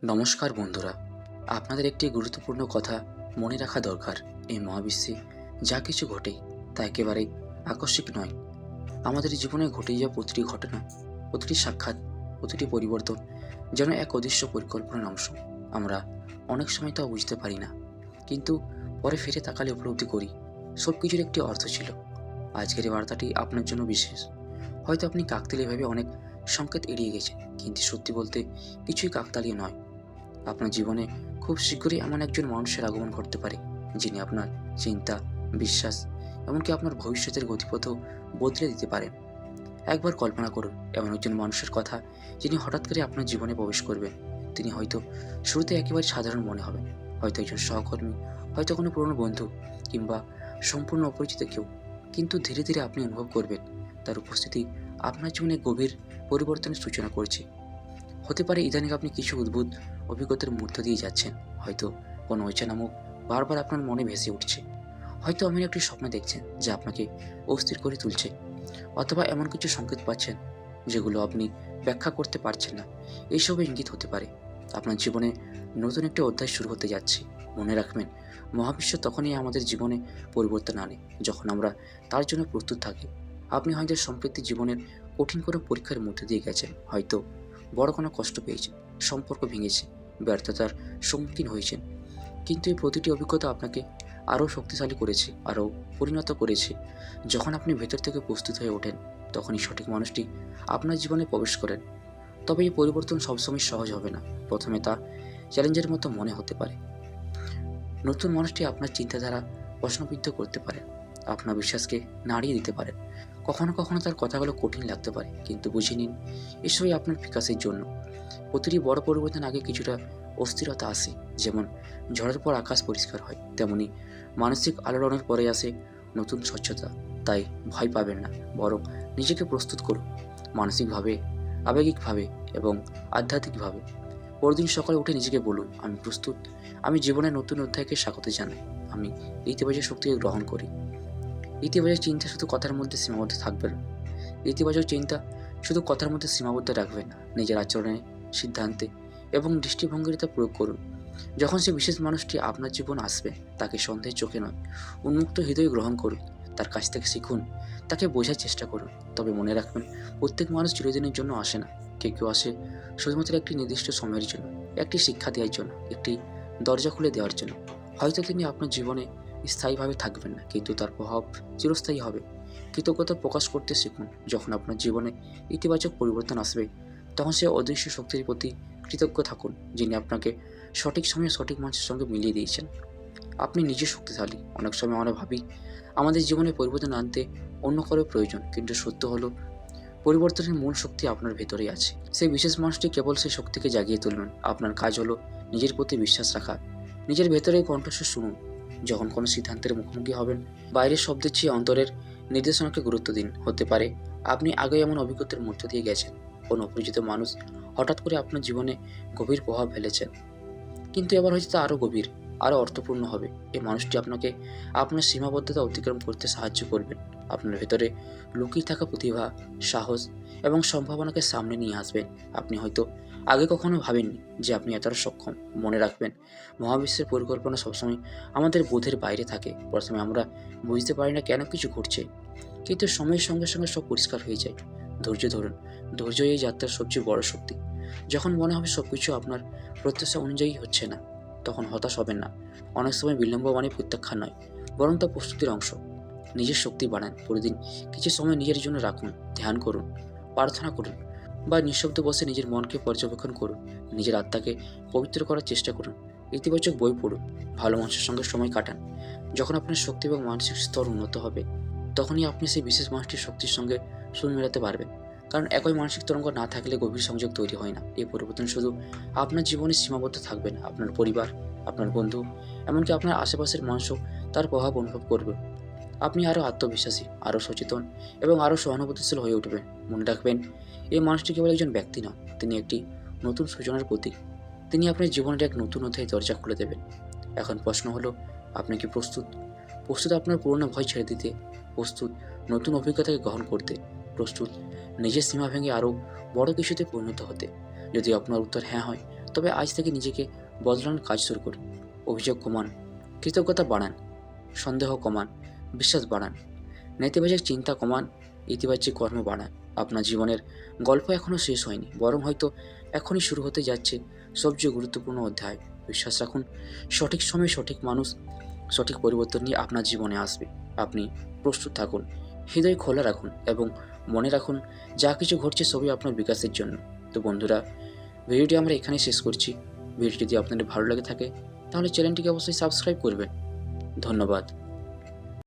নমস্কার বন্ধুরা, আপনাদের একটি গুরুত্বপূর্ণ কথা মনে রাখা দরকার। এই মহাবিশ্বে যা কিছু ঘটে তা একেবারেই আকস্মিক নয়। আমাদের জীবনে ঘটে যাওয়া প্রতিটি ঘটনা, প্রতিটি সাক্ষাৎ, প্রতিটি পরিবর্তন যেন এক অদৃশ্য পরিকল্পনার অংশ। আমরা অনেক সময় তা বুঝতে পারি না, কিন্তু পরে ফিরে তাকালে উপলব্ধি করি সব কিছুর একটি অর্থ ছিল। আজকের এই বার্তাটি আপনার জন্য বিশেষ। হয়তো আপনি কাকতালীয়ভাবে অনেক সংকেত এড়িয়ে গেছেন, কিন্তু সত্যি বলতে কিছুই কাকতালীয় নয়। আপনার জীবনে খুব শীঘ্রই এমন একজন মানুষের আগমন ঘটতে পারে, যিনি আপনার চিন্তা, বিশ্বাস, এমনকি আপনার ভবিষ্যতের গতিপথও বদলে দিতে পারেন। একবার কল্পনা করুন এমন একজন মানুষের কথা, যিনি হঠাৎ করে আপনার জীবনে প্রবেশ করবেন। তিনি হয়তো শুরুতে একেবারে সাধারণ মনে হবেন, হয়তো একজন সহকর্মী, হয়তো কোনো পুরনো বন্ধু, কিংবা সম্পূর্ণ অপরিচিত কেউ। কিন্তু ধীরে ধীরে আপনি অনুভব করবেন তার উপস্থিতি আপনার জীবনে গভীর পরিবর্তনের সূচনা করছে। হতে পারে ইদানিং আপনি কিছু অদ্ভুত অভিজ্ঞতার মধ্য দিয়ে যাচ্ছেন। হয়তো কোনো অচেনা মুখ বারবার আপনার মনে ভেসে উঠছে। হয়তো এমন একটি স্বপ্ন দেখছেন যা আপনাকে অস্থির করে তুলছে, অথবা এমন কিছু সংকেত পাচ্ছেন যেগুলো আপনি ব্যাখ্যা করতে পারছেন না। এইসব ইঙ্গিত হতে পারে আপনার জীবনে নতুন একটি অধ্যায় শুরু হতে যাচ্ছে। মনে রাখবেন, মহাবিশ্ব তখনই আমাদের জীবনে পরিবর্তন আনে যখন আমরা তার জন্য প্রস্তুত থাকি। আপনি হয়তো সম্প্রতি জীবনের কঠিন কোনো পরীক্ষার মধ্যে দিয়ে গেছেন, হয়তো বড় কোনো কষ্ট পেয়েছেন, সম্পর্ক ভেঙেছে, ব্যর্থতার সম্মুখীন হয়েছেন। কিন্তু এই প্রতিটি অভিজ্ঞতা আপনাকে আরও শক্তিশালী করেছে, আরও পরিণত করেছে। যখন আপনি ভেতর থেকে প্রস্তুত হয়ে ওঠেন, তখনই সঠিক মানুষটি আপনার জীবনে প্রবেশ করেন। তবে এই পরিবর্তন সবসময় সহজ হবে না। প্রথমে তা চ্যালেঞ্জের মতো মনে হতে পারে। নতুন মানুষটি আপনার চিন্তাধারা প্রশ্নবিদ্ধ করতে পারে, আপনার বিশ্বাসকে নাড়িয়ে দিতে পারে। কখনো কখনো তার কথাগুলো কঠিন লাগতে পারে, কিন্তু বুঝে নিন এসবই আপনার বিকাশের জন্য। প্রতিটি বড় পরিবর্তন আগে কিছুটা অস্থিরতা আসে। যেমন ঝড়ের পর আকাশ পরিষ্কার হয়, তেমনি মানসিক আলোড়নের পরে আসে নতুন স্বচ্ছতা। তাই ভয় পাবেন না, বরং নিজেকে প্রস্তুত করুন, মানসিকভাবে, আবেগিকভাবে এবং আধ্যাত্মিকভাবে। পরদিন সকালে উঠে নিজেকে বলুন, আমি প্রস্তুত, আমি জীবনের নতুন অধ্যায়কে স্বাগত জানাই, আমি ইতিবাচক শক্তিকে গ্রহণ করি। ইতিবাচক চিন্তা শুধু কথার মধ্যে সীমাবদ্ধ থাকবে না। ইতিবাচক চিন্তা শুধু কথার মধ্যে সীমাবদ্ধ রাখবেন না, নিজের আচরণে, সিদ্ধান্তে এবং দৃষ্টিভঙ্গিতে তা প্রয়োগ করুন। যখন সে বিশেষ মানুষটি আপনার জীবন আসবে, তাকে সন্দেহের চোখে নয়, উন্মুক্ত হৃদয়ে গ্রহণ করুন। তার কাছ থেকে শিখুন, তাকে বোঝার চেষ্টা করুন। তবে মনে রাখবেন, প্রত্যেক মানুষ চিরদিনের জন্য আসে না। কেউ কেউ আসে শুধুমাত্র একটি নির্দিষ্ট সময়ের জন্য, একটি শিক্ষা দেওয়ার জন্য, একটি দরজা খুলে দেওয়ার জন্য। হয়তো তিনি আপনার জীবনে স্থায়ীভাবে থাকবেন না, কিন্তু তার প্রভাব চিরস্থায়ী হবে। কৃতজ্ঞতা প্রকাশ করতে শিখুন। যখন আপনার জীবনে ইতিবাচক পরিবর্তন আসবে, তখন সে অদৃশ্য শক্তির প্রতি কৃতজ্ঞ থাকুন, যিনি আপনাকে সঠিক সময়ে সঠিক মানুষের সঙ্গে মিলিয়ে দিয়েছেন। আপনি নিজে শক্তিশালী। অনেক সময় আমরা ভাবি আমাদের জীবনে পরিবর্তন আনতে অন্য কারো প্রয়োজন, কিন্তু সত্য হলো পরিবর্তনের মূল শক্তি আপনার ভেতরেই আছে। সেই বিশেষ মানুষটি কেবল সেই শক্তিকে জাগিয়ে তুলবেন। আপনার কাজ হলো নিজের প্রতি বিশ্বাস রাখা, নিজের ভেতরে কণ্ঠস্বর শুনুন। যখন কোনো সিদ্ধান্তের মুখোমুখি হবেন, বাইরের শব্দের চেয়ে অন্তরের নির্দেশনাকে গুরুত্ব দিন। হতে পারে আপনি আগে এমন অভিজ্ঞতার মধ্য দিয়ে গেছেন, কোনো অপরিচিত মানুষ হঠাৎ করে আপনার জীবনে গভীর প্রভাব ফেলেছেন, কিন্তু এবার হয়তো তা আরও গভীর, আরও অর্থপূর্ণ হবে। এই মানুষটি আপনাকে আপনার সীমাবদ্ধতা অতিক্রম করতে সাহায্য করবেন, আপনার ভেতরে লুকিয়ে থাকা প্রতিভা, সাহস এবং সম্ভাবনাকে সামনে নিয়ে আসবেন। আপনি হয়তো আগে কখনো ভাবেননি যে আপনি এতটা সক্ষম। মনে রাখবেন, মহাবিশ্বের পরিকল্পনা সবসময় আমাদের বোধের বাইরে থাকে। প্রথমে আমরা বুঝতে পারি না কেন কিছু ঘটছে, কিন্তু সময়ের সঙ্গে সঙ্গে সব পরিষ্কার হয়ে যায়। ধৈর্য ধরুন, ধৈর্য এই যাত্রার সবচেয়ে বড় শক্তি। যখন মনে হবে সবকিছু আপনার প্রত্যাশা অনুযায়ী হচ্ছে না, তখন হতাশ হবেন না। অনেক সময় বিলম্ব মানে প্রত্যাখ্যান নয়, বরং তা প্রস্তুতির অংশ। নিজের শক্তি বাড়ান। প্রতিদিন কিছু সময় নিজের জন্য রাখুন, ধ্যান করুন, প্রার্থনা করুন, বা নিঃশব্দ বসে নিজের মনকে পর্যবেক্ষণ করুন। নিজের আত্মাকে পবিত্র করার চেষ্টা করুন। ইতিবাচক বই পড়ুন, ভালো মানুষের সঙ্গে সময় কাটান। যখন আপনার শক্তি এবং মানসিক স্তর উন্নত হবে, তখনই আপনি সেই বিশেষ মানুষটির শক্তির সঙ্গে সুর মেলাতে পারবেন। কারণ একই মানসিক তরঙ্গ না থাকলে গভীর সংযোগ তৈরি হয় না। এই পরিবর্তন শুধু আপনার জীবনে সীমাবদ্ধ থাকবে না, আপনার পরিবার, আপনার বন্ধু, এমনকি আপনার আশেপাশের মানুষও তার প্রভাব অনুভব করবে। আপনি আরও আত্মবিশ্বাসী, আরও সচেতন এবং আরও সহানুভূতিশীল হয়ে উঠবেন। মনে রাখবেন, এই মানুষটি কেবল একজন ব্যক্তি নন, তিনি একটি নতুন সূচনার প্রতীক। তিনি আপনার জীবনের এক নতুন অধ্যায় দরজা খুলে দেবেন। এখন প্রশ্ন হলো, আপনি কি প্রস্তুত? প্রস্তুত আপনার পুরনো ভয় ছেড়ে দিতে? প্রস্তুত নতুন অভিজ্ঞতাকে গ্রহণ করতে? প্রস্তুত নিজের সীমা ভেঙে আরও বড় কিছুতে পরিণত হতে? যদি আপনার উত্তর হ্যাঁ হয়, তবে আজ থেকে নিজেকে বদলানোর কাজ শুরু করুন। অভিযোগ কমান, কৃতজ্ঞতা বাড়ান, সন্দেহ কমান, বিশ্বাস বাড়ান, নেতিবাচক চিন্তা কমান, ইতিবাচক কর্ম বাড়ান। আপনার জীবনের গল্প এখনও শেষ হয়নি, বরং হয়তো এখনই শুরু হতে যাচ্ছে সবচেয়ে গুরুত্বপূর্ণ অধ্যায়। বিশ্বাস রাখুন, সঠিক সময়ে সঠিক মানুষ সঠিক পরিবর্তন নিয়ে আপনার জীবনে আসবে। আপনি প্রস্তুত থাকুন, হৃদয় খোলা রাখুন এবং মনে রাখুন, যা কিছু ঘটছে সবই আপনার বিকাশের জন্য। তো বন্ধুরা, ভিডিওটি আমরা এখানে শেষ করছি। ভিডিওটি যদি আপনাদের ভালো লেগে থাকে তাহলে চ্যানেলটিকে অবশ্যই সাবস্ক্রাইব করবেন। ধন্যবাদ।